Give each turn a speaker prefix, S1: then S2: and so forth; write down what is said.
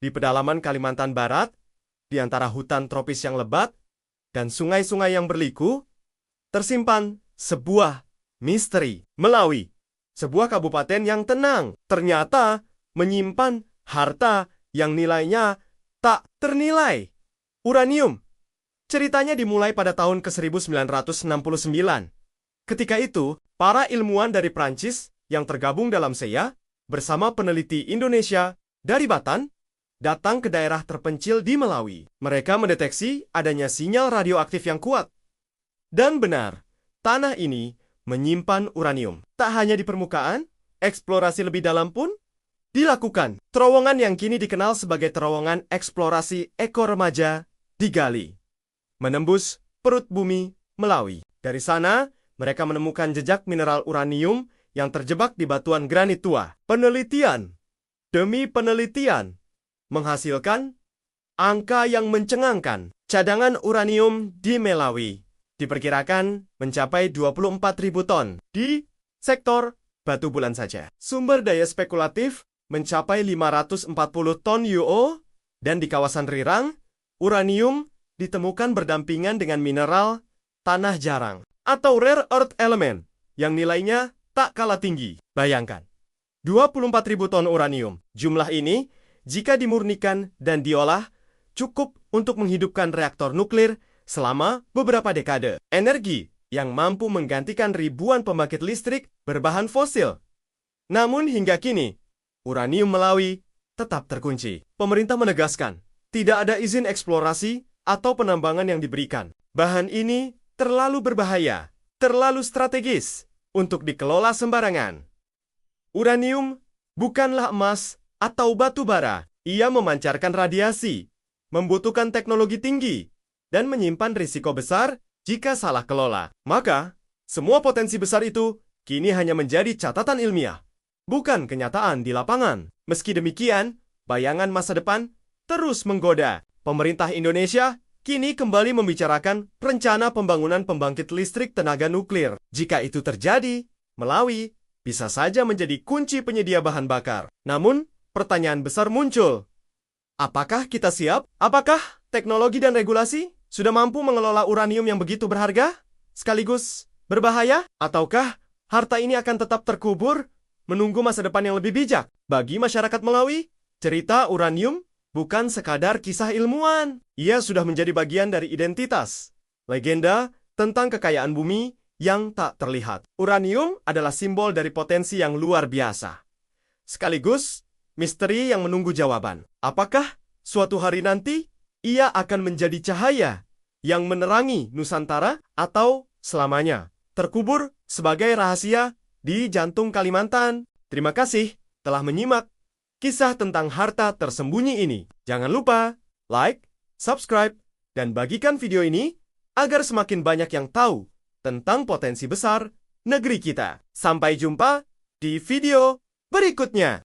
S1: Di pedalaman Kalimantan Barat, di antara hutan tropis yang lebat dan sungai-sungai yang berliku, tersimpan sebuah misteri. Melawi, sebuah kabupaten yang tenang, ternyata menyimpan harta yang nilainya tak ternilai. Uranium. Ceritanya dimulai pada tahun ke-1969. Ketika itu, para ilmuwan dari Prancis yang tergabung dalam SEA bersama peneliti Indonesia dari Batan datang ke daerah terpencil di Melawi. Mereka mendeteksi adanya sinyal radioaktif yang kuat. Dan benar, tanah ini menyimpan uranium. Tak hanya di permukaan, eksplorasi lebih dalam pun dilakukan. Terowongan yang kini dikenal sebagai terowongan eksplorasi Eko Remaja digali, menembus perut bumi Melawi. Dari sana, mereka menemukan jejak mineral uranium yang terjebak di batuan granit tua. Penelitian demi penelitian menghasilkan angka yang mencengangkan. Cadangan uranium di Melawi diperkirakan mencapai 24.000 ton di sektor batu bulan saja. Sumber daya spekulatif mencapai 540 ton UO, dan di kawasan Rirang, uranium ditemukan berdampingan dengan mineral tanah jarang atau rare earth element yang nilainya tak kalah tinggi. Bayangkan, 24.000 ton uranium. Jumlah ini, jika dimurnikan dan diolah, cukup untuk menghidupkan reaktor nuklir selama beberapa dekade. Energi yang mampu menggantikan ribuan pembangkit listrik berbahan fosil. Namun hingga kini, uranium Melawi tetap terkunci. Pemerintah menegaskan, tidak ada izin eksplorasi atau penambangan yang diberikan. Bahan ini terlalu berbahaya, terlalu strategis untuk dikelola sembarangan. Uranium bukanlah emas atau batu bara. Ia memancarkan radiasi, membutuhkan teknologi tinggi, dan menyimpan risiko besar jika salah kelola. Maka, semua potensi besar itu kini hanya menjadi catatan ilmiah, bukan kenyataan di lapangan. Meski demikian, bayangan masa depan terus menggoda. Pemerintah Indonesia kini kembali membicarakan rencana pembangunan pembangkit listrik tenaga nuklir. Jika itu terjadi, Melawi bisa saja menjadi kunci penyedia bahan bakar. Namun, pertanyaan besar muncul. Apakah kita siap? Apakah teknologi dan regulasi sudah mampu mengelola uranium yang begitu berharga, sekaligus berbahaya? Ataukah harta ini akan tetap terkubur, menunggu masa depan yang lebih bijak? Bagi masyarakat Melawi, cerita uranium bukan sekadar kisah ilmuwan. Ia sudah menjadi bagian dari identitas, legenda tentang kekayaan bumi yang tak terlihat. Uranium adalah simbol dari potensi yang luar biasa, sekaligus misteri yang menunggu jawaban. Apakah suatu hari nanti ia akan menjadi cahaya yang menerangi Nusantara, atau selamanya terkubur sebagai rahasia di jantung Kalimantan? Terima kasih telah menyimak kisah tentang harta tersembunyi ini. Jangan lupa like, subscribe, dan bagikan video ini agar semakin banyak yang tahu tentang potensi besar negeri kita. Sampai jumpa di video berikutnya.